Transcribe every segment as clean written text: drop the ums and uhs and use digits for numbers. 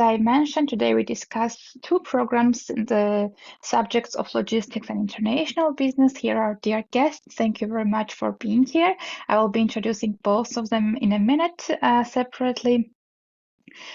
I mentioned, today we discuss two programs in the subjects of logistics and international business. Here are dear guests. Thank you very much for being here. I will be introducing both of them in a minute separately.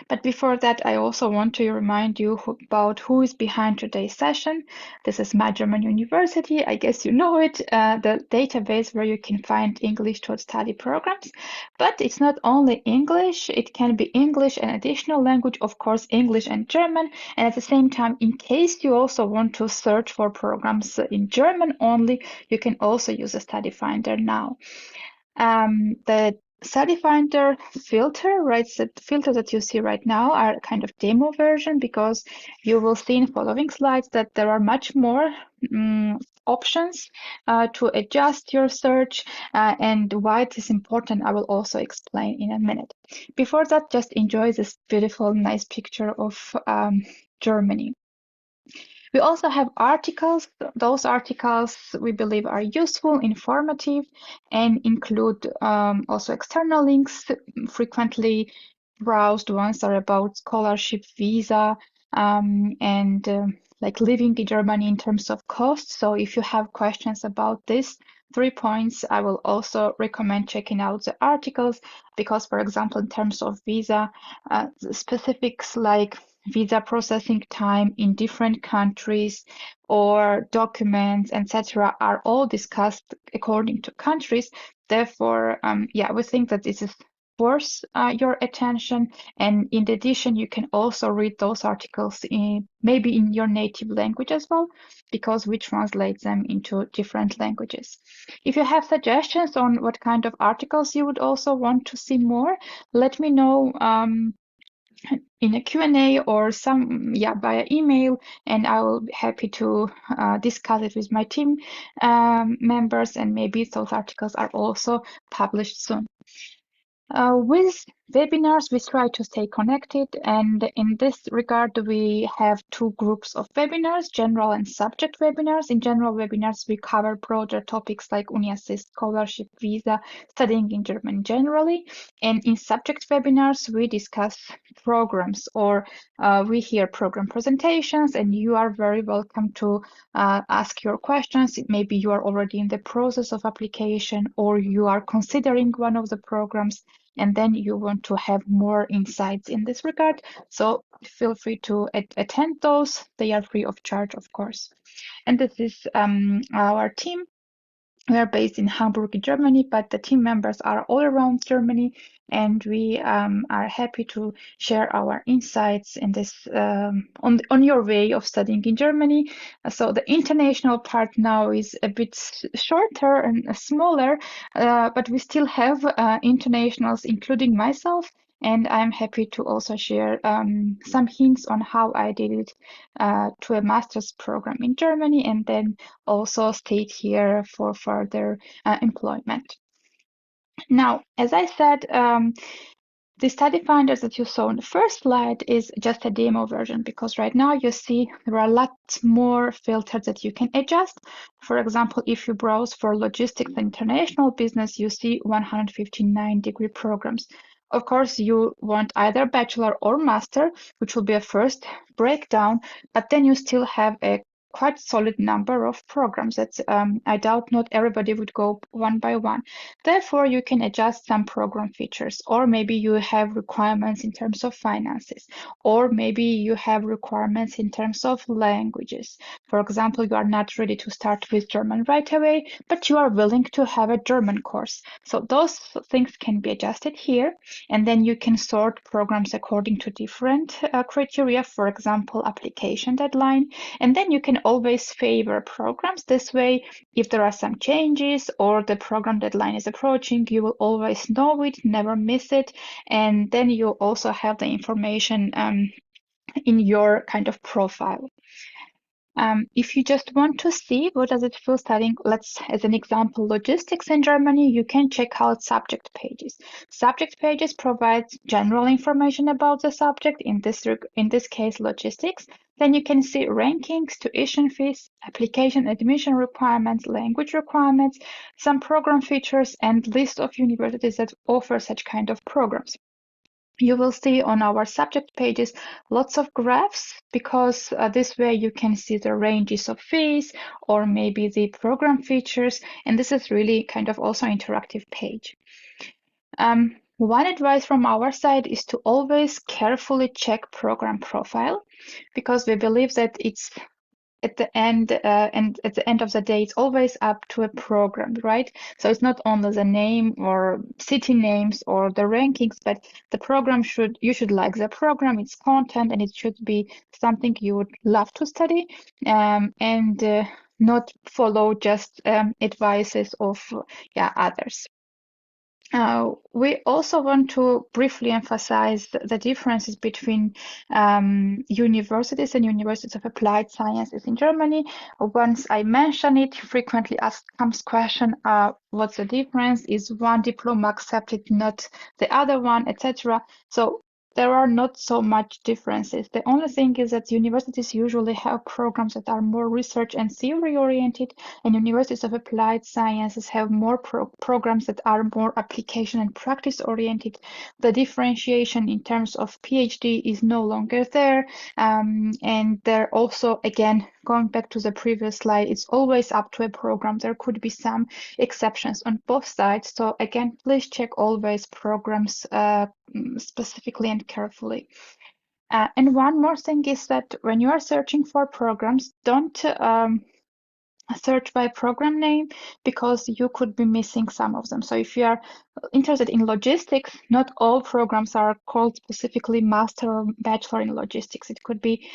But before that, I also want to remind you about who is behind today's session. This is My German University. I guess you know it, the database where you can find English taught study programs. But it's not only English, it can be English and additional language, of course, English and German. And at the same time, in case you also want to search for programs in German only, you can also use a study finder now. The study finder filter, right? The filter that you see right now are kind of demo version, because you will see in following slides that there are much more options to adjust your search, and why it is important I will also explain in a minute. Before that, just enjoy this beautiful, nice picture of Germany. We also have articles. Those articles we believe are useful, informative, and include also external links. Frequently browsed ones are about scholarship, visa, and like living in Germany in terms of cost. So if you have questions about this 3 points, I will also recommend checking out the articles, because, for example, in terms of visa, specifics like visa processing time in different countries or documents, etc., are all discussed according to countries. Therefore, yeah, we think that this is worth your attention. And in addition, you can also read those articles maybe in your native language as well, because we translate them into different languages. If you have suggestions on what kind of articles you would also want to see more, let me know in a Q&A or via email, and I will be happy to discuss it with my team members, and maybe those articles are also published soon. With webinars, we try to stay connected, and in this regard, we have two groups of webinars, general and subject webinars. In general webinars, we cover broader topics like UniAssist, scholarship, visa, studying in German generally. And in subject webinars, we discuss programs, or we hear program presentations, and you are very welcome to ask your questions. Maybe you are already in the process of application, or you are considering one of the programs, and then you want to have more insights in this regard. So feel free to attend those. They are free of charge, of course. And this is our team. We are based in Hamburg, Germany, but the team members are all around Germany, and we are happy to share our insights in this on your way of studying in Germany. So the international part now is a bit shorter and smaller, but we still have internationals, including myself. And I'm happy to also share some hints on how I did it to a master's program in Germany, and then also stayed here for further employment. Now, as I said, the study finders that you saw on the first slide is just a demo version, because right now you see there are lots more filters that you can adjust. For example, if you browse for logistics and international business, you see 159-degree programs. Of course, you want either bachelor or master, which will be a first breakdown, but then you still have a quite solid number of programs that I doubt not everybody would go one by one. Therefore, you can adjust some program features, or maybe you have requirements in terms of finances, or maybe you have requirements in terms of languages. For example, you are not ready to start with German right away, but you are willing to have a German course. So those things can be adjusted here, and then you can sort programs according to different criteria, for example, application deadline, and then you can always favor programs. This way, if there are some changes or the program deadline is approaching, you will always know it, never miss it, and then you also have the information in your kind of profile. If you just want to see what does it feel studying, let's, as an example, logistics in Germany, you can check out subject pages. Subject pages provide general information about the subject, in this case, logistics. Then you can see rankings, tuition fees, application admission requirements, language requirements, some program features, and list of universities that offer such kind of programs. You will see on our subject pages lots of graphs, because this way you can see the ranges of fees or maybe the program features, and this is really kind of also interactive page. One advice from our side is to always carefully check program profile, because we believe that it's at the end and at the end of the day, it's always up to a program, right? So it's not only the name or city names or the rankings, but the program you should like the program, its content, and it should be something you would love to study, and not follow just advices of others. We also want to briefly emphasize the differences between universities and universities of applied sciences in Germany. Once I mention it, frequently asked comes question, what's the difference? Is one diploma accepted, not the other one, etc. So there are not so much differences. The only thing is that universities usually have programs that are more research and theory oriented, and universities of applied sciences have more programs that are more application and practice oriented. The differentiation in terms of PhD is no longer there, and they're also, again, going back to the previous slide, it's always up to a program. There could be some exceptions on both sides. So again, please check always programs specifically and carefully. And one more thing is that when you are searching for programs, don't search by program name, because you could be missing some of them. So if you are interested in logistics, not all programs are called specifically master or bachelor in logistics. It could be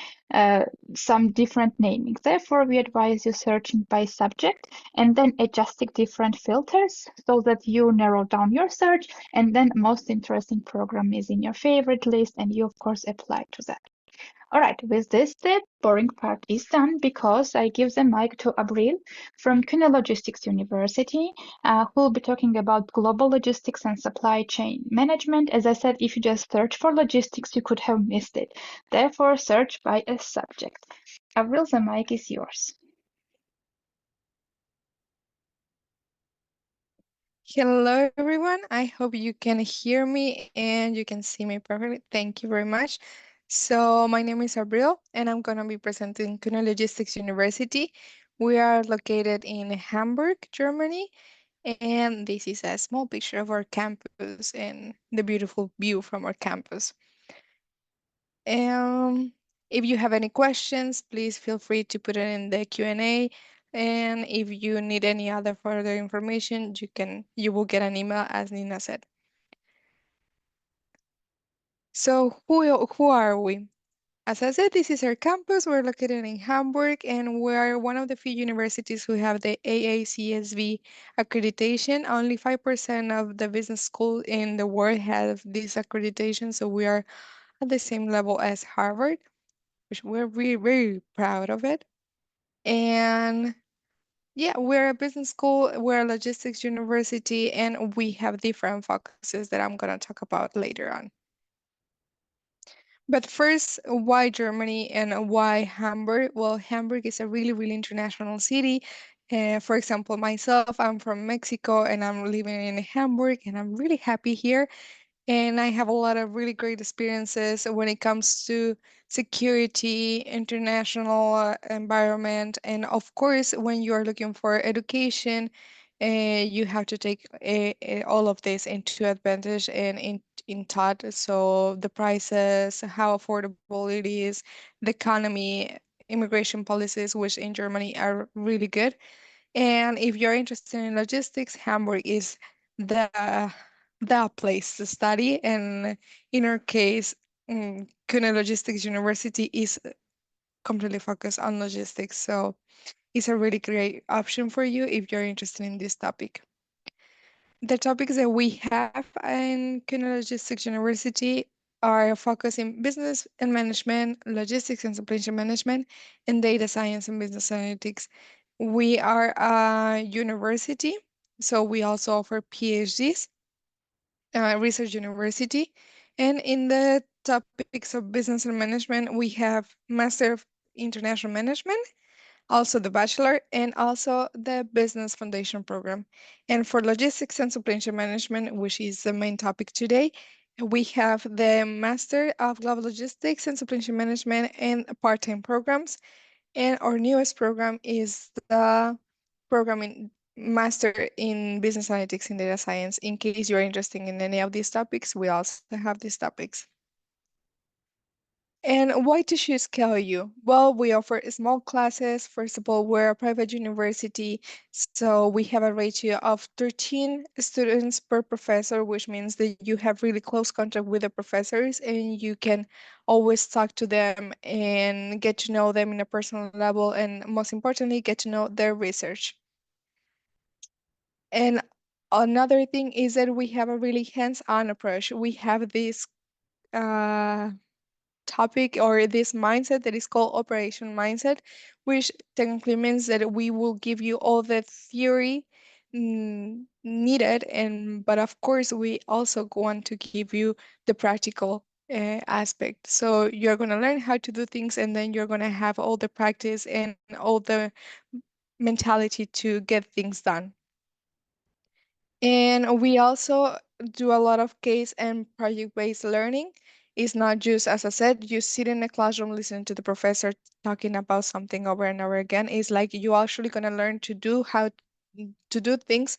some different naming. Therefore, we advise you searching by subject and then adjusting different filters so that you narrow down your search, and then most interesting program is in your favorite list, and you of course apply to that. All right, with this, the boring part is done, because I give the mic to 𝘱𝘕 from Kühne Logistics University, who will be talking about global logistics and supply chain management. As I said, if you just search for logistics, you could have missed it. Therefore, search by a subject. 𝘱𝘕, the mic is yours. Hello, everyone. I hope you can hear me and you can see me perfectly. Thank you very much. So my name is 𝘱𝘕, and I'm going to be presenting Kühne Logistics University. We are located in Hamburg, Germany, and this is a small picture of our campus and the beautiful view from our campus. If you have any questions, please feel free to put it in the Q&A. And if you need any other further information, you will get an email, as Nina said. So who are we? As I said, this is our campus. We're located in Hamburg, and we're one of the few universities who have the AACSB accreditation. Only 5% of the business schools in the world have this accreditation, so we are at the same level as Harvard, which we're really, very proud of it. And yeah, we're a business school, we're a logistics university, and we have different focuses that I'm going to talk about later on. But first, why Germany and why Hamburg? Well, Hamburg is a really, really international city. For example, myself, I'm from Mexico and I'm living in Hamburg, and I'm really happy here. And I have a lot of really great experiences when it comes to security, international environment, and of course, when you are looking for education, you have to take all of this into advantage and in thought. So the prices, how affordable it is, the economy, immigration policies, which in Germany are really good. And if you're interested in logistics, Hamburg is the the place to study. And in our case, Kühne Logistics University is completely focused on logistics. So it's a really great option for you if you're interested in this topic. The topics that we have in Kühne Logistics University are focused in business and management, logistics and supply chain management, and data science and business analytics. We are a university, so we also offer PhDs, research university. And in the topics of business and management, we have Master of International Management, also the bachelor, and also the business foundation program. And for logistics and supply chain management, which is the main topic today, We have the Master of Global Logistics and Supply Chain Management and part-time programs. And our newest program is the program in Master in Business Analytics and Data Science. In case you're interested in any of these topics, we also have these topics. And why to choose 𝘗𝘢? Well, we offer small classes. First of all, we're a private university, so we have a ratio of 13 students per professor, which means that you have really close contact with the professors and you can always talk to them and get to know them in a personal level, and most importantly, get to know their research. And another thing is that we have a really hands-on approach. We have this uh, topic or this mindset that is called operation mindset, which technically means that we will give you all the theory needed, and but of course we also want to give you the practical aspect. So you're going to learn how to do things, and then you're going to have all the practice and all the mentality to get things done. And we also do a lot of case and project-based learning. It's not just, as I said, you sit in a classroom listening to the professor talking about something over and over again. It's like you actually gonna learn to do how to do things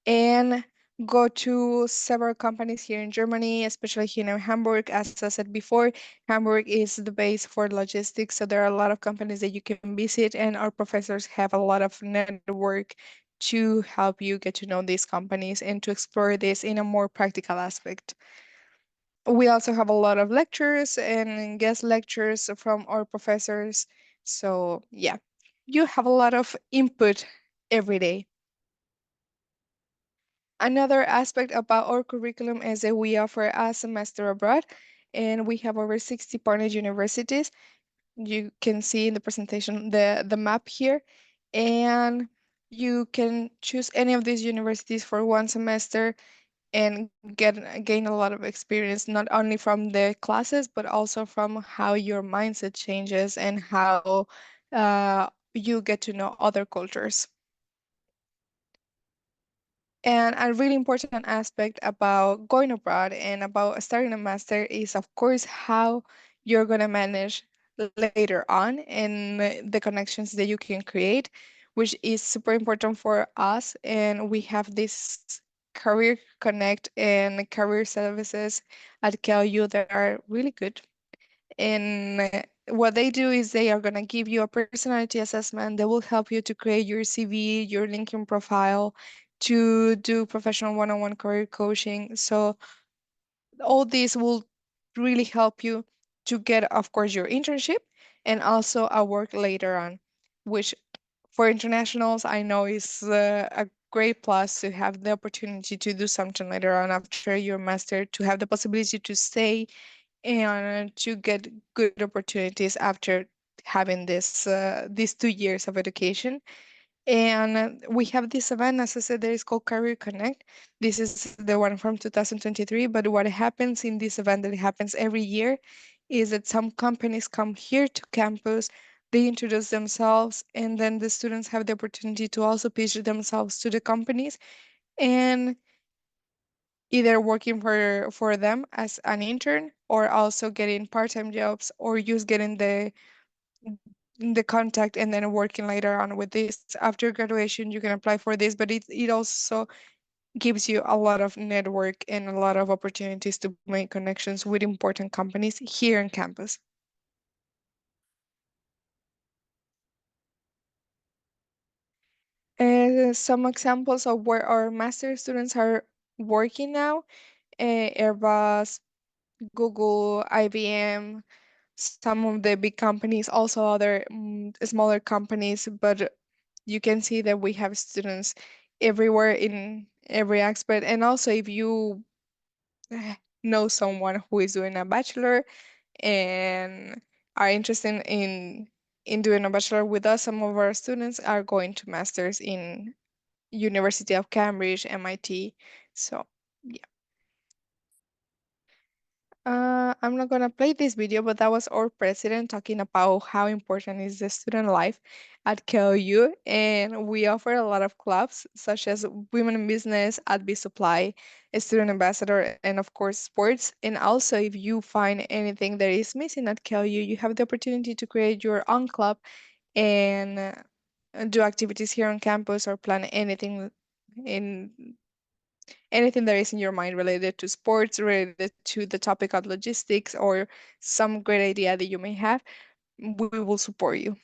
and go to several companies here in Germany, especially here in Hamburg. As I said before, Hamburg is the base for logistics, so there are a lot of companies that you can visit, and our professors have a lot of network to help you get to know these companies and to explore this in a more practical aspect. We also have a lot of lectures and guest lectures from our professors. So yeah, you have a lot of input every day. Another aspect about our curriculum is that we offer a semester abroad, and we have over 60 partner universities. You can see in the presentation the map here, and you can choose any of these universities for one semester and gain a lot of experience, not only from the classes, but also from how your mindset changes and how you get to know other cultures. And a really important aspect about going abroad and about starting a master is, of course, how you're going to manage later on and the connections that you can create, which is super important for us. And we have this Career Connect and career services at 𝘗𝘢 that are really good. And what they do is they are going to give you a personality assessment that will help you to create your CV, your LinkedIn profile, to do professional one-on-one career coaching. So all these will really help you to get, of course, your internship and also a work later on, which for internationals, I know is a great plus to have the opportunity to do something later on after your master, to have the possibility to stay and to get good opportunities after having these 2 years of education. And we have this event, as I said, that is called Career Connect. This is the one from 2023. But what happens in this event that happens every year is that some companies come here to campus, they introduce themselves, and then the students have the opportunity to also pitch themselves to the companies and either working for them as an intern or also getting part-time jobs or just getting the contact and then working later on with this. After graduation, you can apply for this, but it also gives you a lot of network and a lot of opportunities to make connections with important companies here on campus. Some examples of where our master students are working now, Airbus, Google, IBM, some of the big companies, also other smaller companies, but you can see that we have students everywhere in every aspect. And also, if you know someone who is doing a bachelor and are interested in doing a bachelor with us, some of our students are going to masters in University of Cambridge, MIT. So yeah. I'm not gonna play this video, but that was our president talking about how important is the student life at KOU, and we offer a lot of clubs such as Women in Business, Adby Supply, a Student Ambassador, and of course sports. And also, if you find anything that is missing at KOU, you have the opportunity to create your own club and do activities here on campus or plan in anything that is in your mind related to sports, related to the topic of logistics, or some great idea that you may have, we will support you.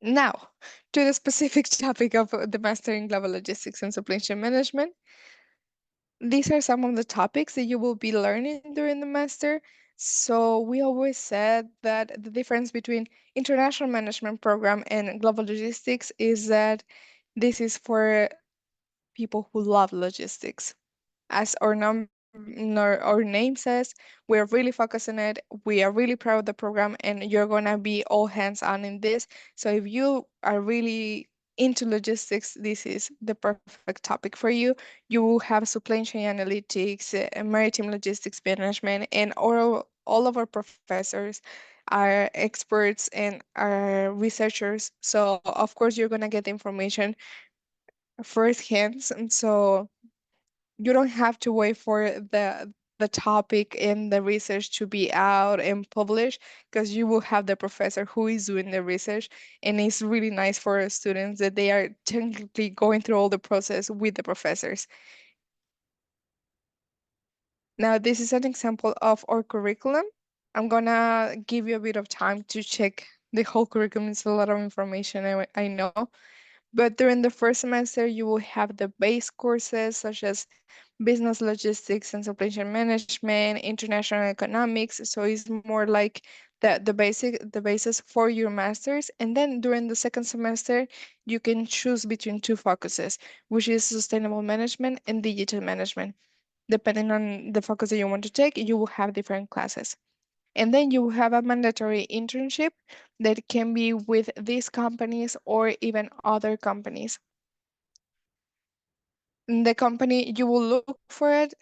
Now, to the specific topic of the Master in Global Logistics and Supply Chain Management. These are some of the topics that you will be learning during the master. So we always said that the difference between international management program and global logistics is that this is for people who love logistics. As our name says, we're really focused on it. We are really proud of the program, and you're gonna be all hands on in this. So if you are really into logistics, this is the perfect topic for you. You will have supply chain analytics, maritime logistics management, and all of our professors are experts and are researchers. So of course you're gonna get information firsthand. And so you don't have to wait for the topic and the research to be out and published, because you will have the professor who is doing the research, and it's really nice for students that they are technically going through all the process with the professors. Now this is an example of our curriculum. I'm gonna give you a bit of time to check the whole curriculum. It's a lot of information, I know. But during the first semester, you will have the base courses such as business logistics and supply chain management, international economics. So it's more like the basis for your masters. And then during the second semester, you can choose between two focuses, which is sustainable management and digital management. Depending on the focus that you want to take, you will have different classes. And then you have a mandatory internship that can be with these companies or even other companies. In the company, you will look for it,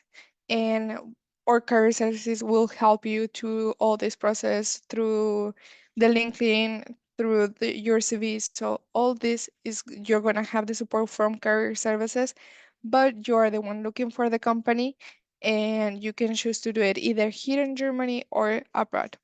and our career services will help you through all this process through the LinkedIn, through your CV. So all this is you're gonna have the support from career services, but you are the one looking for the company, and you can choose to do it either here in Germany or abroad.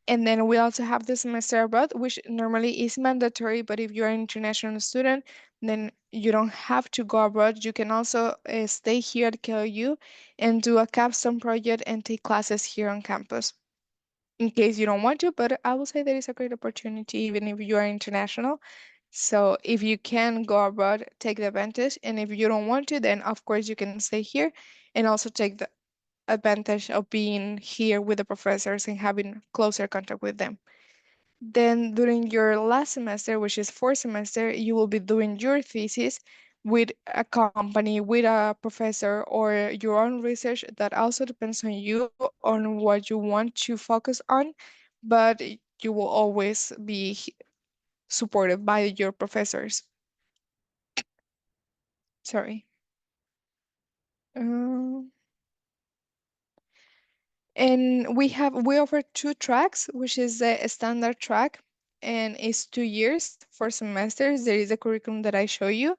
And then we also have the semester abroad, which normally is mandatory, but if you're an international student, then you don't have to go abroad. You can also stay here at KOU and do a capstone project and take classes here on campus in case you don't want to, but I will say there is a great opportunity even if you are international. So if you can go abroad, take the advantage. And if you don't want to, then of course you can stay here and also take the advantage of being here with the professors and having closer contact with them. Then during your last semester, which is fourth semester, you will be doing your thesis with a company, with a professor, or your own research. That also depends on you, on what you want to focus on, but you will always be supported by your professors. Sorry. Um, And we offer two tracks, which is the standard track, and it's 2 years, 4 semesters. There is a curriculum that I show you.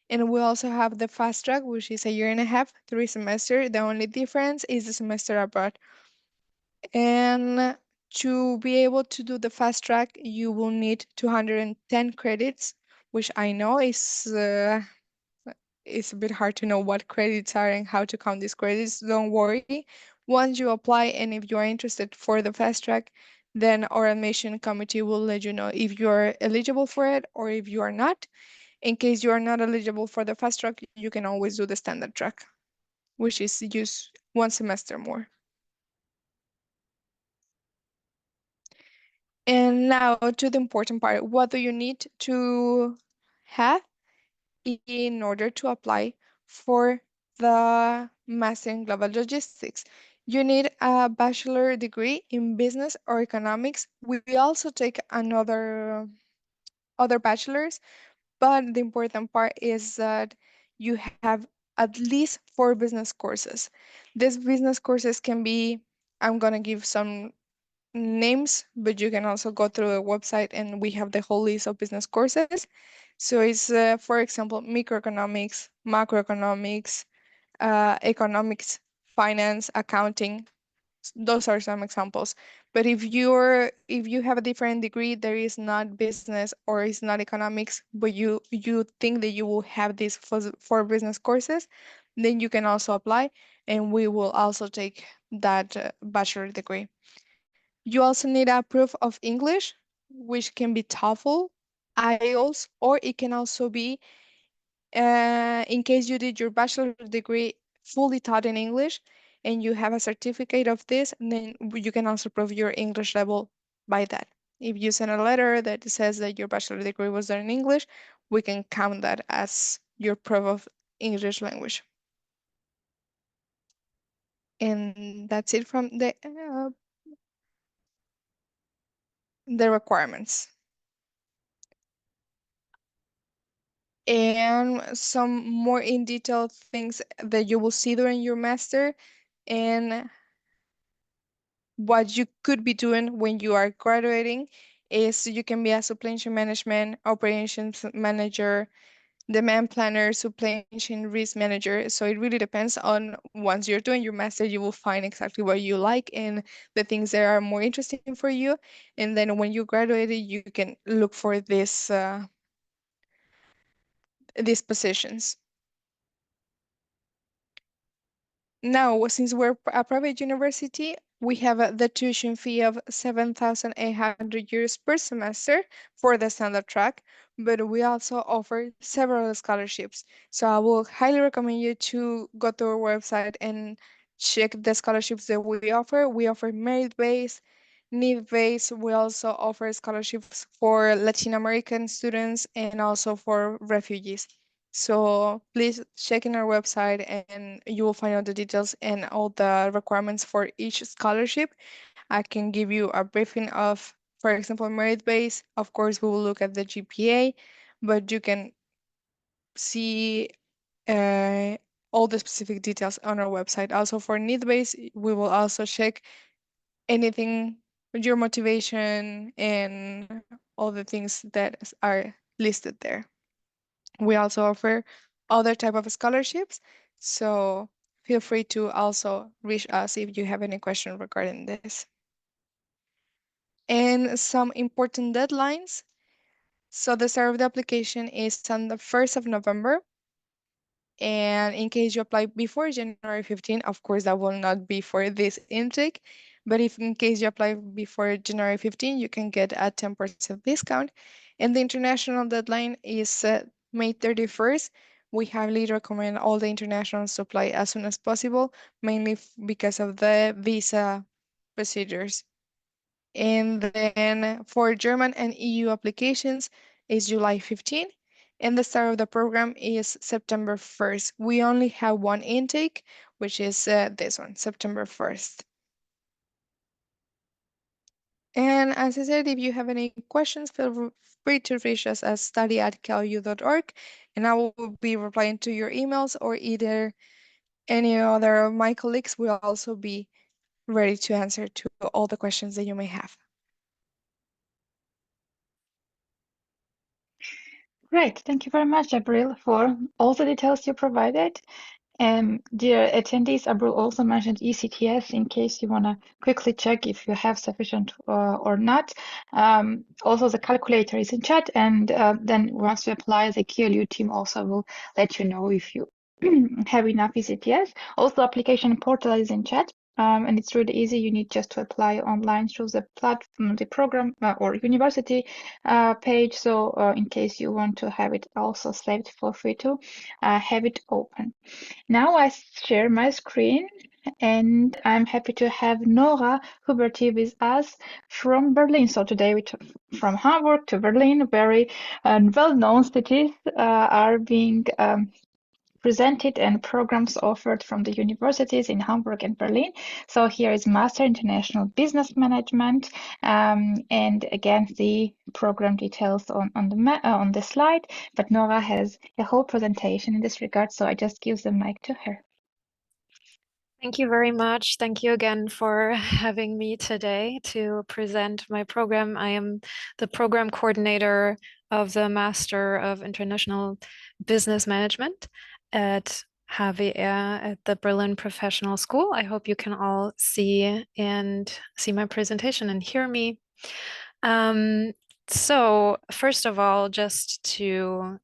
And we also have the fast track, which is a year and a half, 3 semesters. The only difference is the semester abroad. And to be able to do the fast track, you will need 210 credits, which I know is a bit hard to know what credits are and how to count these credits. Don't worry. Once you apply and if you are interested for the fast track, then our admission committee will let you know if you are eligible for it or if you are not. In case you are not eligible for the fast track, you can always do the standard track, which is just 1 semester more. And now to the important part. What do you need to have in order to apply for the Master in Global Logistics? You need a bachelor degree in business or economics. We also take another other bachelors, but the important part is that you have at least 4 business courses. These business courses can be, I'm gonna give some names, but you can also go through the website and we have the whole list of business courses. So it's, for example, microeconomics, macroeconomics, economics, finance, accounting. Those are some examples. But if you have a different degree, there is not business or is not economics, but you think that you will have these 4 business courses, then you can also apply, and we will also take that bachelor degree. You also need a proof of English, which can be TOEFL, IELTS, or it can also be, in case you did your bachelor degree fully taught in English and you have a certificate of this, then you can also prove your English level by that. If you send a letter that says that your bachelor degree was done in English, we can count that as your proof of English language. And that's it from the requirements. And some more in detail things that you will see during your master and what you could be doing when you are graduating is you can be a supply chain management, operations manager, demand planner, supply chain risk manager. So it really depends on once you're doing your master, you will find exactly what you like and the things that are more interesting for you. And then when you graduated, you can look for these positions. Now, since we're a private university, we have the tuition fee of 7,800 euros per semester for the standard track, but we also offer several scholarships. So I will highly recommend you to go to our website and check the scholarships that we offer. We offer merit-based, need-based. We also offer scholarships for Latin American students and also for refugees. So please check in our website and you will find out the details and all the requirements for each scholarship. I can give you a briefing of, for example, merit base. Of course, we will look at the GPA, but you can see uh, all the specific details on our website. Also for need base, we will also check anything, your motivation and all the things that are listed there. We also offer other type of scholarships, so feel free to also reach us if you have any question regarding this. And some important deadlines. So the start of the application is on the 1st of November. And in case you apply before January 15, of course, that will not be for this intake. But if in case you apply before January 15, you can get a 10% discount. And the international deadline is May 31st. We highly recommend all the internationals to apply as soon as possible, mainly because of the visa procedures. And then for German and EU applications is July 15, and the start of the program is September 1st. We only have one intake, which is this one, September 1st. And as I said, if you have any questions, feel free to reach us at study@kslu.org, and I will be replying to your emails, or either any other of my colleagues will also be ready to answer to all the questions that you may have. Great. Thank you very much, Abril, for all the details you provided. Dear attendees, Abril also mentioned ECTS in case you want to quickly check if you have sufficient or not. Also, the calculator is in chat, and then once you apply, the KLU team also will let you know if you have enough ECTS. Also, application portal is in chat. And it's really easy. You need just to apply online through the platform, the program or university page. So in case you want to have it also saved, feel free to have it open. Now I share my screen, and I'm happy to have Nora Huberti with us from Berlin. So today we took from Hamburg to Berlin, very well-known cities are being presented and programs offered from the universities in Hamburg and Berlin. So here is Master International Business Management, and again the program details on the slide. But Nora has a whole presentation in this regard, so I just give the mic to her. Thank you very much. Thank you again for having me today to present my program. I am the program coordinator of the Master of International Business Management at 𝘱𝘢𝘳𝘳 at the Berlin Professional School. I hope you can all see my presentation and hear me. So first of all, just to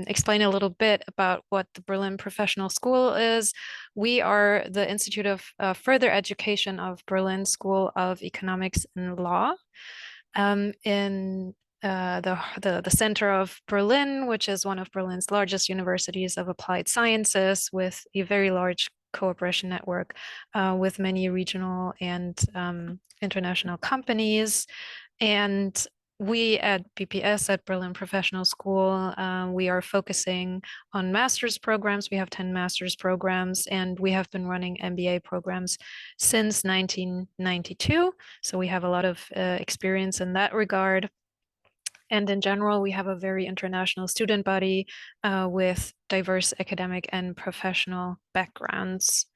explain a little bit about what the Berlin Professional School is, we are the Institute of Further Education of Berlin School of Economics and Law in the center of Berlin, which is one of Berlin's largest universities of applied sciences, with a very large cooperation network with many regional and international companies. And we at BPS, at Berlin Professional School, we are focusing on master's programs. We have 10 master's programs, and we have been running MBA programs since 1992. So we have a lot of experience in that regard. And in general, we have a very international student body with diverse academic and professional backgrounds.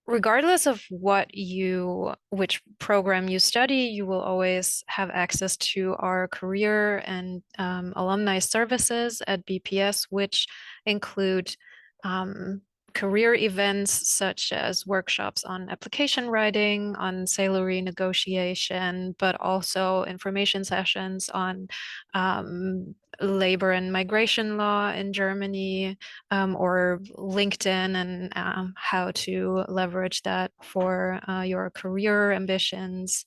Regardless of which program you study, you will always have access to our career and alumni services at BPS, which include career events such as workshops on application writing, on salary negotiation, but also information sessions on labor and migration law in Germany, or LinkedIn, and how to leverage that for your career ambitions.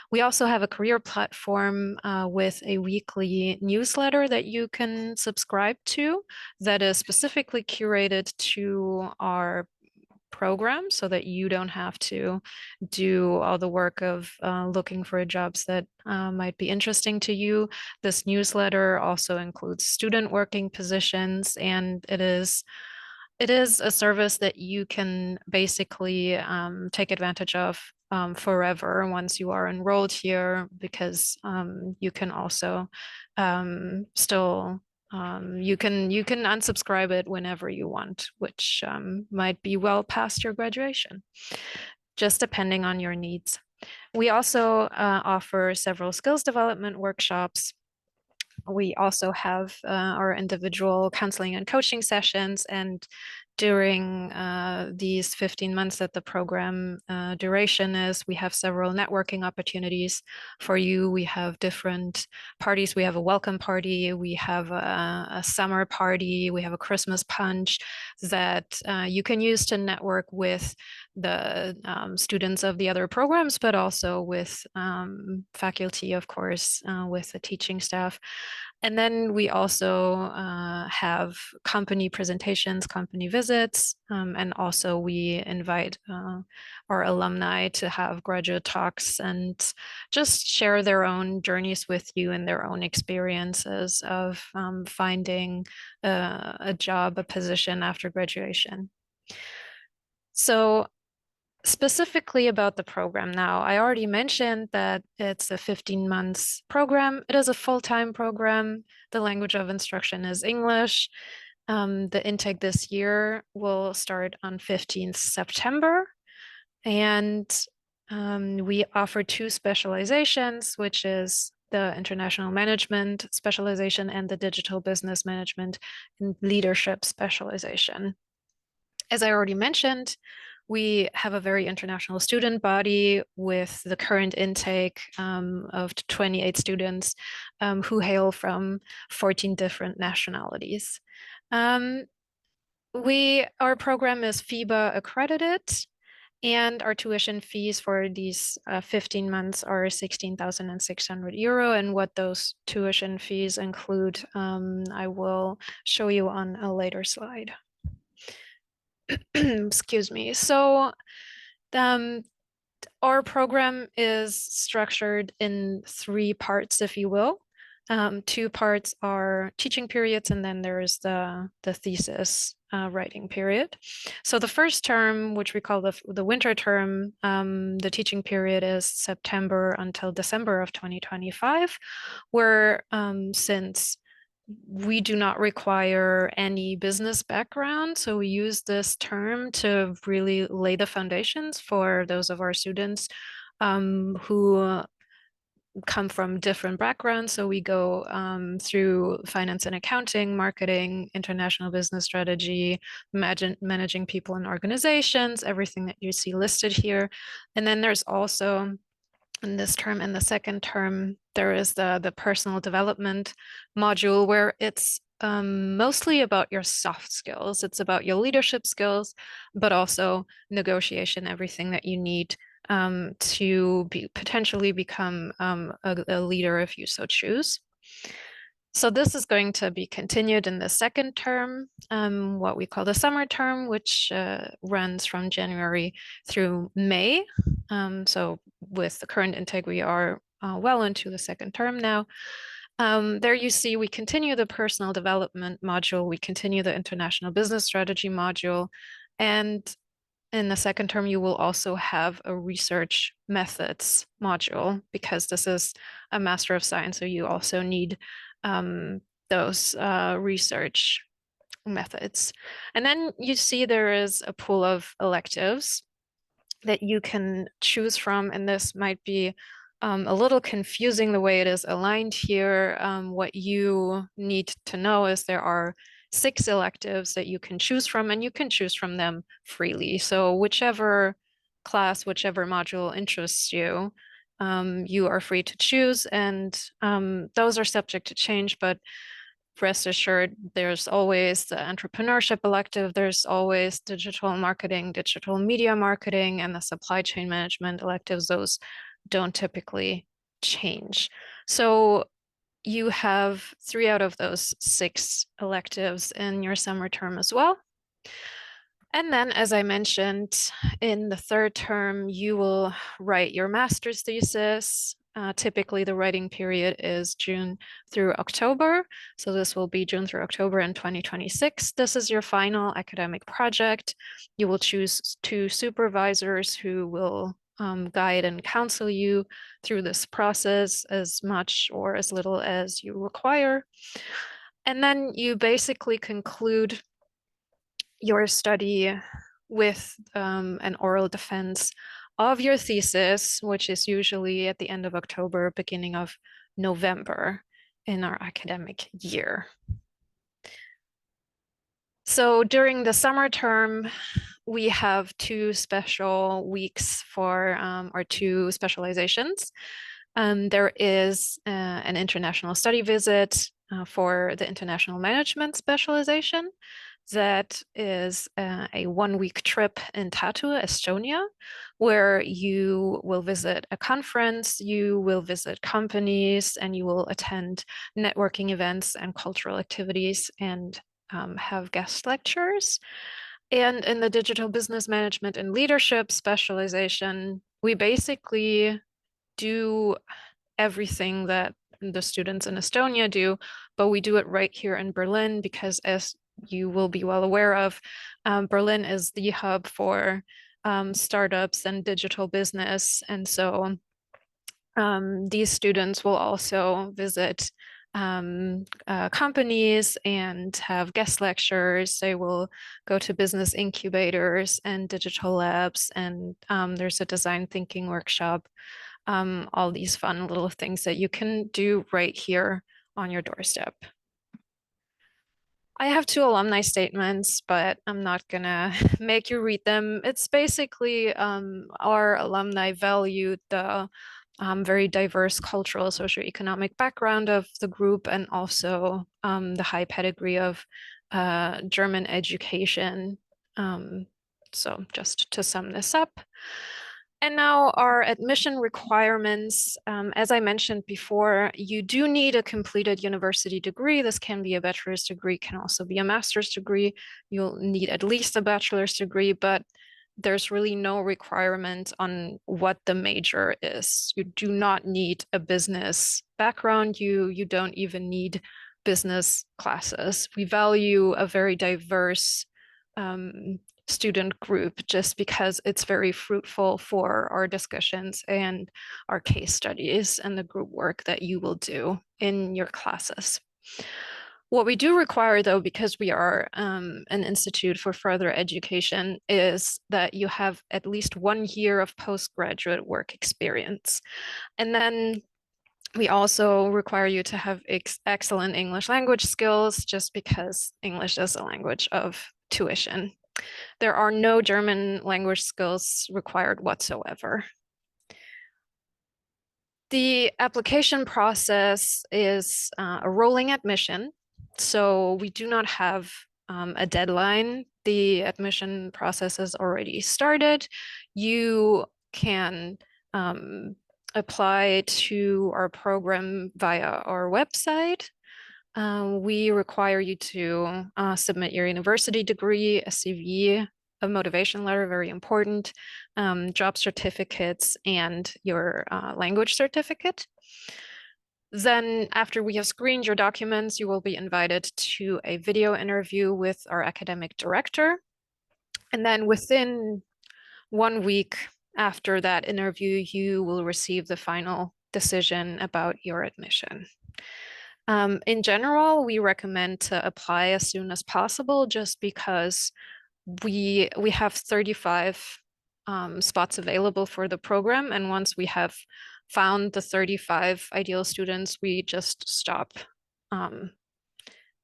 We also have a career platform with a weekly newsletter that you can subscribe to that is specifically curated to our program, so that you don't have to do all the work of looking for jobs that might be interesting to you. This newsletter also includes student working positions, and it is a service that you can basically take advantage of forever once you are enrolled here, because you can also still you can unsubscribe it whenever you want, which might be well past your graduation, just depending on your needs. We also offer several skills development workshops. We also have our individual counseling and coaching sessions, and during these 15 months that the program duration is, we have several networking opportunities for you. We have different parties. We have a welcome party. We have a summer party. We have a Christmas punch that you can use to network with the students of the other programs, but also with faculty, of course, with the teaching staff. And then we also have company presentations, company visits, and also we invite our alumni to have graduate talks and just share their own journeys with you and their own experiences of finding a job, a position after graduation. So specifically about the program now, I already mentioned that it's a 15 months program. It is a full-time program. The language of instruction is English. The intake this year will start on 15th September. And we offer 2 specializations, which is the international management specialization and the digital business management and leadership specialization. As I already mentioned, we have a very international student body with the current intake of 28 students who hail from 14 different nationalities. Our program is FIBA accredited, and our tuition fees for these 15 months are 16,600 euro. And what those tuition fees include, I will show you on a later slide. Excuse me. So our program is structured in 3 parts, if you will. Two parts are teaching periods, and then there's the thesis writing period. So the first term, which we call the winter term, the teaching period is September until December of 2025, where since we do not require any business background, so we use this term to really lay the foundations for those of our students who come from different backgrounds. So we go through finance and accounting, marketing, international business strategy, managing people and organizations, everything that you see listed here. And then there's also in this term and the second term, there is the personal development module where it's mostly about your soft skills. It's about your leadership skills, but also negotiation, everything that you need to potentially become a leader if you so choose. So this is going to be continued in the second term, what we call the summer term, which runs from January through May. So with the current intake, we are well into the second term now. There you see we continue the personal development module, we continue the international business strategy module, and in the second term, you will also have a research methods module because this is a Master of Science, so you also need those research methods. And then you see there is a pool of electives that you can choose from, and this might be a little confusing the way it is aligned here. What you need to know is there are 6 electives that you can choose from, and you can choose from them freely. So whichever class, whichever module interests you, you are free to choose, and those are subject to change, but rest assured, there's always the entrepreneurship elective, there's always digital marketing, digital media marketing, and the supply chain management electives. Those don't typically change. So you have 3 out of those 6 electives in your summer term as well. And then, as I mentioned, in the third term, you will write your master's thesis. Typically, the writing period is June through October. So this will be June through October in 2026. This is your final academic project. You will choose 2 supervisors who will guide and counsel you through this process as much or as little as you require. And then you basically conclude your study with an oral defense of your thesis, which is usually at the end of October, beginning of November in our academic year. So during the summer term, we have 2 special weeks for our 2 specializations. There is an international study visit for the international management specialization. That is a 1-week trip in Tartu, Estonia, where you will visit a conference, you will visit companies, and you will attend networking events and cultural activities and have guest lectures. And in the digital business management and leadership specialization, we basically do everything that the students in Estonia do, but we do it right here in Berlin because, as you will be well aware of, Berlin is the hub for startups and digital business. And so these students will also visit companies and have guest lectures. They will go to business incubators and digital labs, and there's a design thinking workshop. All these fun little things that you can do right here on your doorstep. I have 2 alumni statements, but I'm not gonna make you read them. It's basically our alumni valued the very diverse cultural, socioeconomic background of the group, and also the high pedigree of German education. So just to sum this up. And now our admission requirements. As I mentioned before, you do need a completed university degree. This can be a bachelor's degree, can also be a master's degree. You'll need at least a bachelor's degree, but there's really no requirement on what the major is. You do not need a business background. You don't even need business classes. We value a very diverse student group just because it's very fruitful for our discussions and our case studies and the group work that you will do in your classes. What we do require, though, because we are an institute for further education, is that you have at least 1 year of postgraduate work experience. And then we also require you to have excellent English language skills, just because English is a language of tuition. There are no German language skills required whatsoever. The application process is a rolling admission. So we do not have a deadline. The admission process has already started. You can apply to our program via our website. We require you to submit your university degree, a CV, a motivation letter, very important, job certificates, and your language certificate. Then after we have screened your documents, you will be invited to a video interview with our academic director. And then within 1 week after that interview, you will receive the final decision about your admission. In general, we recommend to apply as soon as possible, just because we have 35 spots available for the program. And once we have found the 35 ideal students, we just stop. And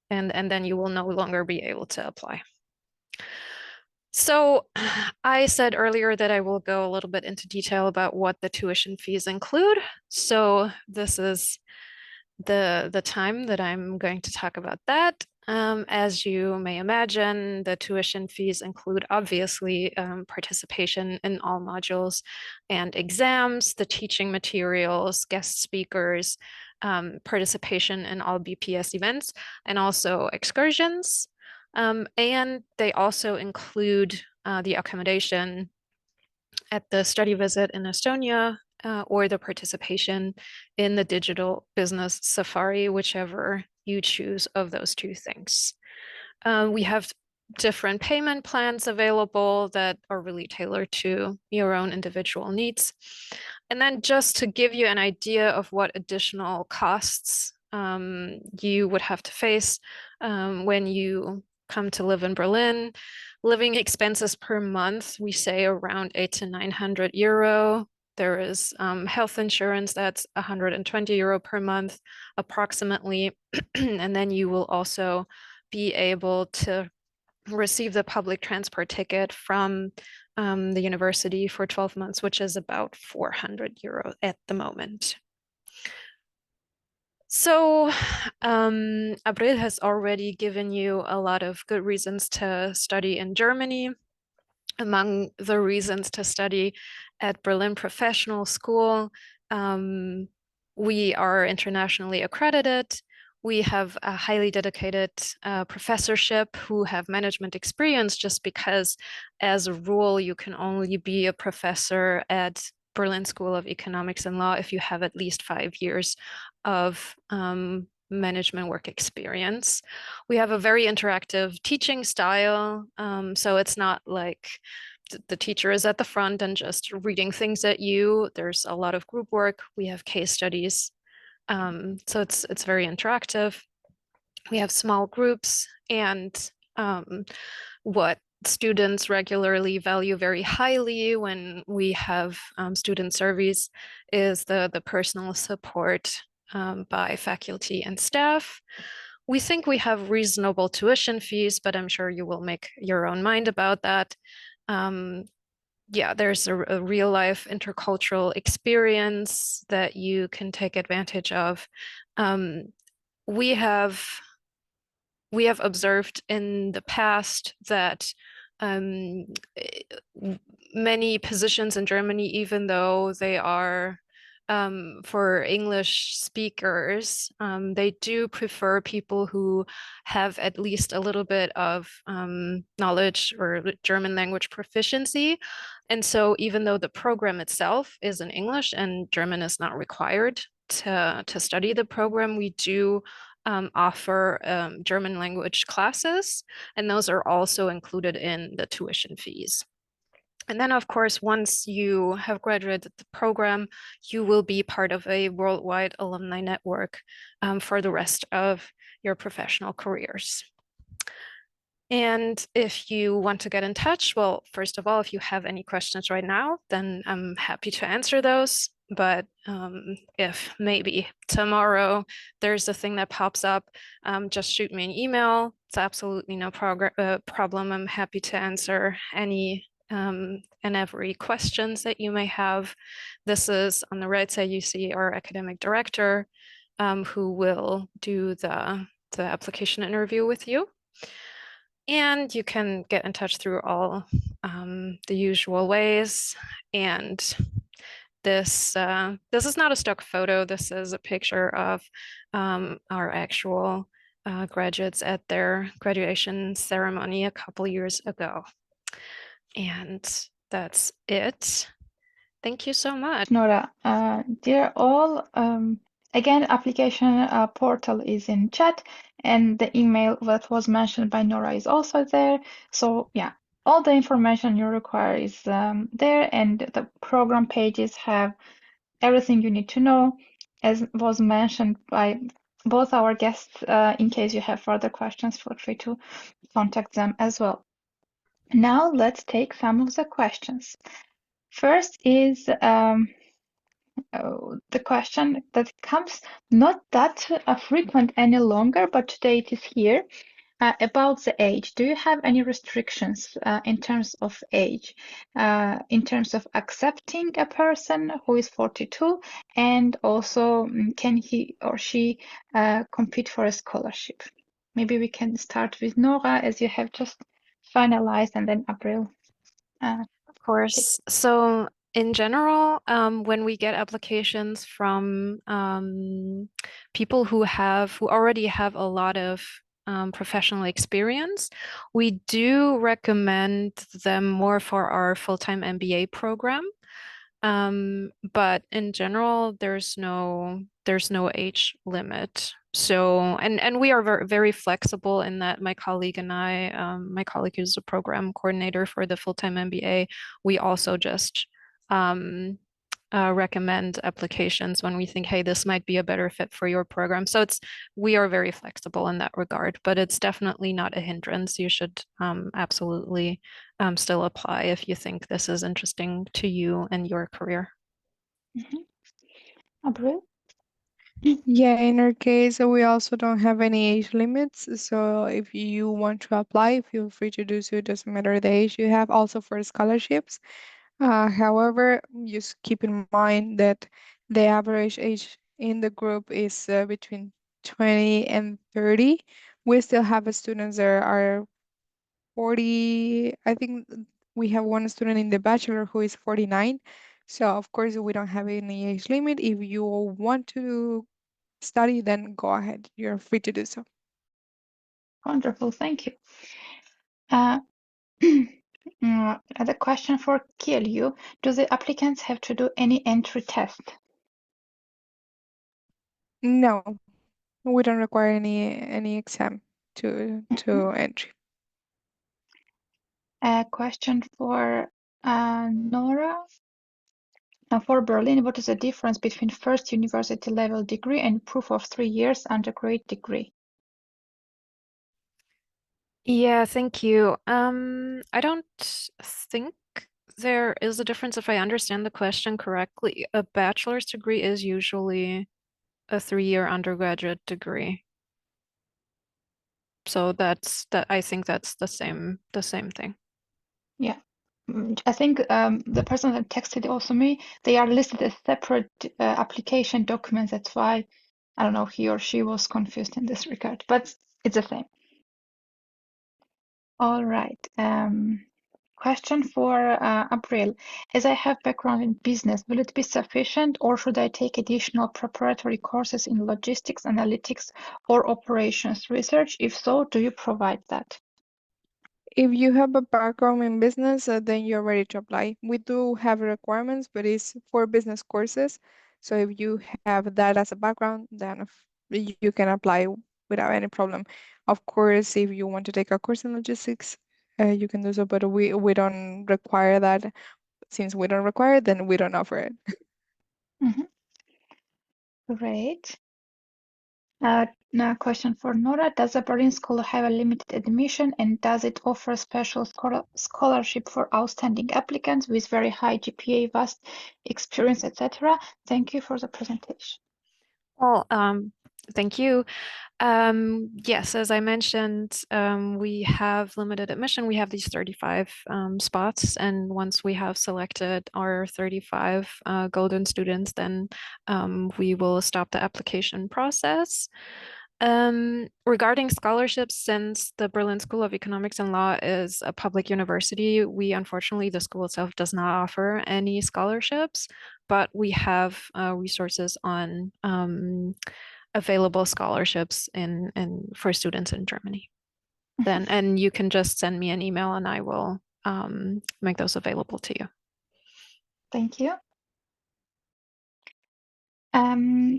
then you will no longer be able to apply. So I said earlier that I will go a little bit into detail about what the tuition fees include. So this is the time that I'm going to talk about that. As you may imagine, the tuition fees include, obviously, participation in all modules and exams, the teaching materials, guest speakers, participation in all BPS events, and also excursions. And they also include the accommodation at the study visit in Estonia, or the participation in the digital business safari, whichever you choose of those two things. We have different payment plans available that are really tailored to your own individual needs. And then just to give you an idea of what additional costs you would have to face when you come to live in Berlin, living expenses per month, we say around 800 to 900 euro. There is health insurance that's 120 euro per month, approximately. And then you will also be able to receive the public transport ticket from the university for 12 months, which is about 400 euro at the moment. So April has already given you a lot of good reasons to study in Germany. Among the reasons to study at Berlin Professional School, we are internationally accredited. We have a highly dedicated professorship who have management experience, just because as a rule, you can only be a professor at Berlin School of Economics and Law if you have at least 5 years of management work experience. We have a very interactive teaching style. So it's not like the teacher is at the front and just reading things at you. There's a lot of group work. We have case studies. So it's very interactive. We have small groups, and what students regularly value very highly when we have student surveys is the personal support by faculty and staff. We think we have reasonable tuition fees, but I'm sure you will make your own mind about that. Yeah, there's a real life intercultural experience that you can take advantage of. We have observed in the past that many positions in Germany, even though they are for English speakers, they do prefer people who have at least a little bit of knowledge or German language proficiency. And so even though the program itself is in English and German is not required to study the program, we do offer German language classes, and those are also included in the tuition fees. And then, of course, once you have graduated the program, you will be part of a worldwide alumni network for the rest of your professional careers. And if you want to get in touch, well, first of all, if you have any questions right now, then I'm happy to answer those. But if maybe tomorrow there's a thing that pops up, just shoot me an email. It's absolutely no problem. I'm happy to answer any and every questions that you may have. This is on the right side, you see our academic director who will do the application interview with you. And you can get in touch through all the usual ways. And this is not a stock photo. This is a picture of our actual graduates at their graduation ceremony a couple years ago. And that's it. Thank you so much. Nora, dear all, again, application portal is in chat, and the email that was mentioned by Nora is also there. So yeah, all the information you require is there, and the program pages have everything you need to know, as was mentioned by both our guests. In case you have further questions, feel free to contact them as well. Now let's take some of the questions. First is the question that comes not that frequent any longer, but today it is here, about the age. Do you have any restrictions in terms of age, in terms of accepting a person who is 42, and also can he or she compete for a scholarship? Maybe we can start with Nora, as you have just finalized, and then April. Of course. So in general, when we get applications from people who already have a lot of professional experience, we do recommend them more for our full-time MBA program. But in general, there's no age limit. So, and we are very flexible in that my colleague and I, my colleague who's a program coordinator for the full-time MBA, we also just recommend applications when we think, hey, this might be a better fit for your program. So we are very flexible in that regard, but it's definitely not a hindrance. You should absolutely still apply if you think this is interesting to you and your career. April? Yeah, in our case, we also don't have any age limits. So if you want to apply, feel free to do so. It doesn't matter the age you have, also for scholarships. However, just keep in mind that the average age in the group is between 20 and 30. We still have students that are 40. I think we have one student in the bachelor who is 49. So of course, we don't have any age limit. If you want to study, then go ahead. You're free to do so. Wonderful, thank you. The question for 𝘱𝘢, do the applicants have to do any entry test? No, we don't require any exam to entry. A question for Nora. For Berlin, what is the difference between first university level degree and proof of 3 years undergraduate degree? Yeah, thank you. I don't think there is a difference if I understand the question correctly. A bachelor's degree is usually a 3-year undergraduate degree. So I think that's the same thing. Yeah. I think the person that texted also me, they are listed as separate application documents. That's why, I don't know, he or she was confused in this regard, but it's the same. All right. question for April. As I have background in business, will it be sufficient or should I take additional preparatory courses in logistics, analytics, or operations research? If so, do you provide that? If you have a background in business, then you're ready to apply. We do have requirements, but it's for business courses. So if you have that as a background, then you can apply without any problem. Of course, if you want to take a course in logistics, you can do so, but we don't require that. Since we don't require it, then we don't offer it. Great. Now question for Nora. Does the Berlin School have a limited admission and does it offer special scholarship for outstanding applicants with very high GPA, vast experience, etc.? Thank you for the presentation. Well, thank you. Yes, as I mentioned, we have limited admission. We have these 35 spots, and once we have selected our 35 golden students, then we will stop the application process. Regarding scholarships, since the Berlin School of Economics and Law is a public university, unfortunately, the school itself does not offer any scholarships, but we have resources on available scholarships for students in Germany. And you can just send me an email and I will make those available to you. Thank you.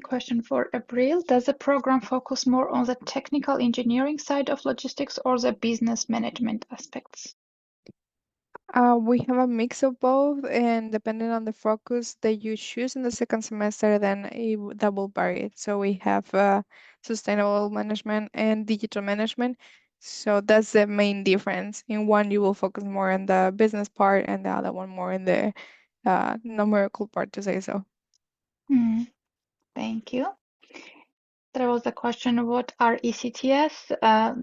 Question for April. Does the program focus more on the technical engineering side of logistics or the business management aspects? We have a mix of both, and depending on the focus that you choose in the second semester, then that will vary. So we have sustainable management and digital management. So that's the main difference. In one, you will focus more on the business part, and the other one more in the numerical part, to say so. Thank you. There was a question, what are ECTS?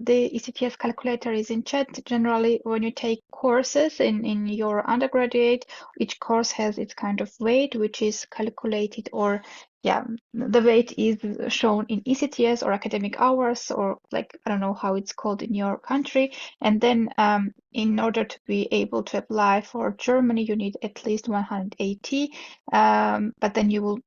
The ECTS calculator is in chat. Generally, when you take courses in your undergraduate, each course has its kind of weight, which is calculated, or the weight is shown in ECTS or academic hours, or like, I don't know how it's called in your country. And then in order to be able to apply for Germany, you need at least 180, but then you will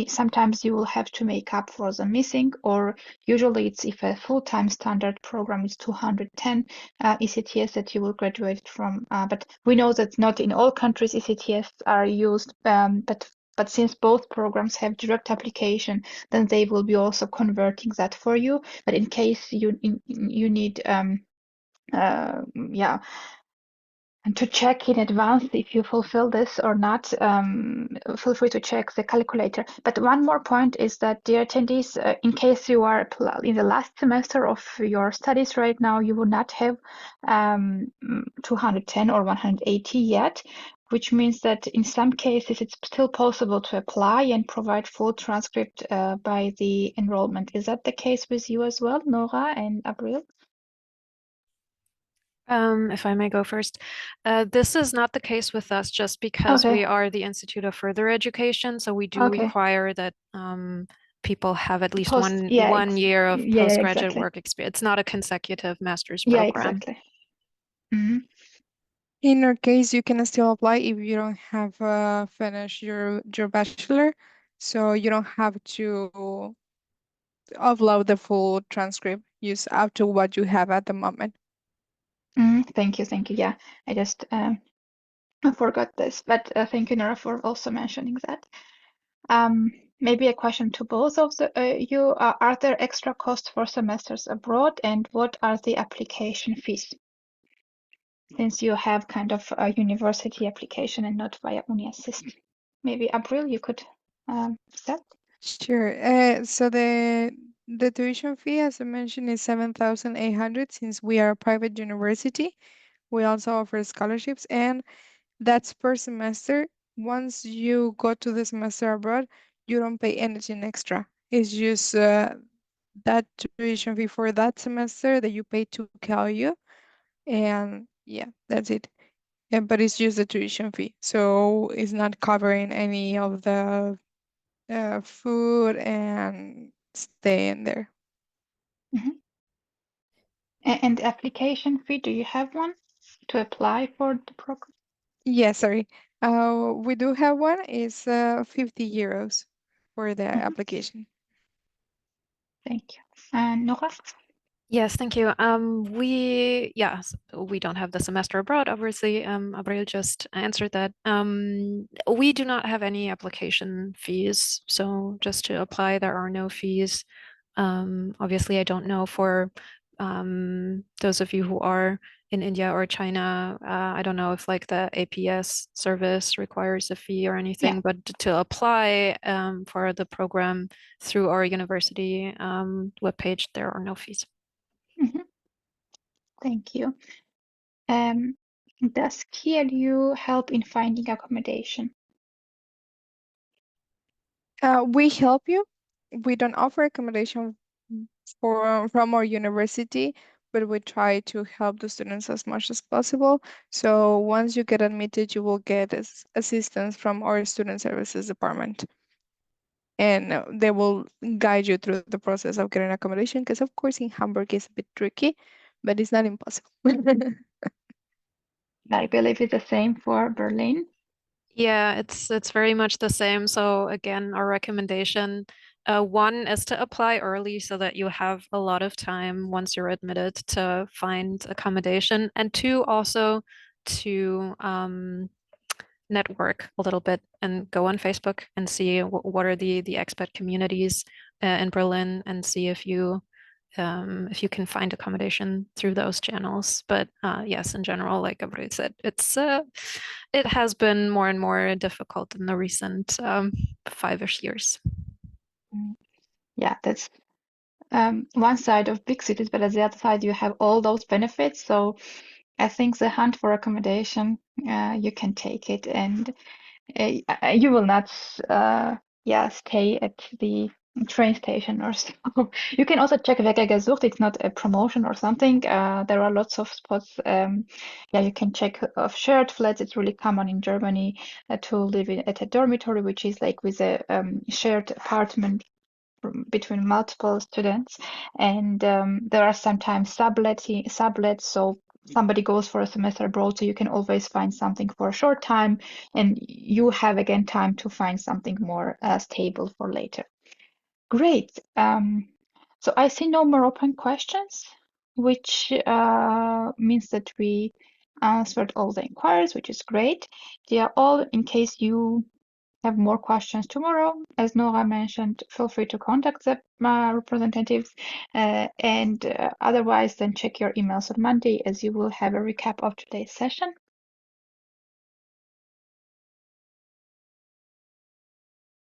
sometimes you will have to make up for the missing, or usually it's if a full-time standard program is 210 ECTS that you will graduate from. But we know that not in all countries ECTS are used, but since both programs have direct application, then they will be also converting that for you. But in case you need and to check in advance if you fulfill this or not, feel free to check the calculator. But one more point is that, dear attendees, in case you are in the last semester of your studies right now, you will not have 210 or 180 yet, which means that in some cases it's still possible to apply and provide full transcript by the enrollment. Is that the case with you as well, Nora and April? If I may go first, this is not the case with us just because we are the Institute of Further Education, so we do require that people have at least one year of postgraduate work experience. It's not a consecutive master's program. Yeah, exactly. In our case, you can still apply if you don't have finished your bachelor, so you don't have to upload the full transcript. Use up to what you have at the moment. Thank you. Yeah, I just I forgot this, but thank you, Nora, for also mentioning that. Maybe a question to both of you. Are there extra costs for semesters abroad, and what are the application fees? Since you have kind of a university application and not via UniAssist. Maybe April, you could start. Sure. So the tuition fee, as I mentioned, is 7,800 since we are a private university. We also offer scholarships, and that's per semester. Once you go to the semester abroad, you don't pay anything extra. It's just that tuition fee for that semester that you pay to 𝘗𝘢, and yeah, that's it. Yeah, but it's just the tuition fee, so it's not covering any of the food and staying there. And the application fee, do you have one? to apply for the program? Yes, sorry. We do have one. It's 50 euros for the application. Thank you. And Nora? Yes, thank you. We don't have the semester abroad, obviously. Abril just answered that. We do not have any application fees, so just to apply, there are no fees. Obviously, I don't know for those of you who are in India or China, I don't know if like the APS service requires a fee or anything, but to apply for the program through our university webpage, there are no fees. Thank you. Does 𝘗𝘢𝘪𝘥 help in finding accommodation? We help you. We don't offer accommodation from our university, but we try to help the students as much as possible. So once you get admitted, you will get assistance from our student services department. And they will guide you through the process of getting accommodation, because of course in Hamburg it's a bit tricky, but it's not impossible. I believe it's the same for Berlin. Yeah, it's very much the same. So again, our recommendation, one is to apply early so that you have a lot of time once you're admitted to find accommodation, and two, also to network a little bit and go on Facebook and see what are the expat communities in Berlin, and see if you can find accommodation through those channels. But yes, in general, like Gabriel said, it has been more and more difficult in the recent 5-ish years. Yeah, that's one side of big cities, but at the other side, you have all those benefits. So I think the hunt for accommodation, you can take it, and you will not stay at the train station or so. You can also check Wecker gesucht. It's not a promotion or something. There are lots of spots. You can check of shared flats. It's really common in Germany to live at a dormitory, which is like with a shared apartment between multiple students. And there are sometimes sublets, so somebody goes for a semester abroad, so you can always find something for a short time, and you have again time to find something more stable for later. Great. So I see no more open questions, which means that we answered all the inquiries, which is great. They are all, in case you have more questions tomorrow, as Nora mentioned, feel free to contact the representatives, and otherwise then check your emails on Monday, as you will have a recap of today's session.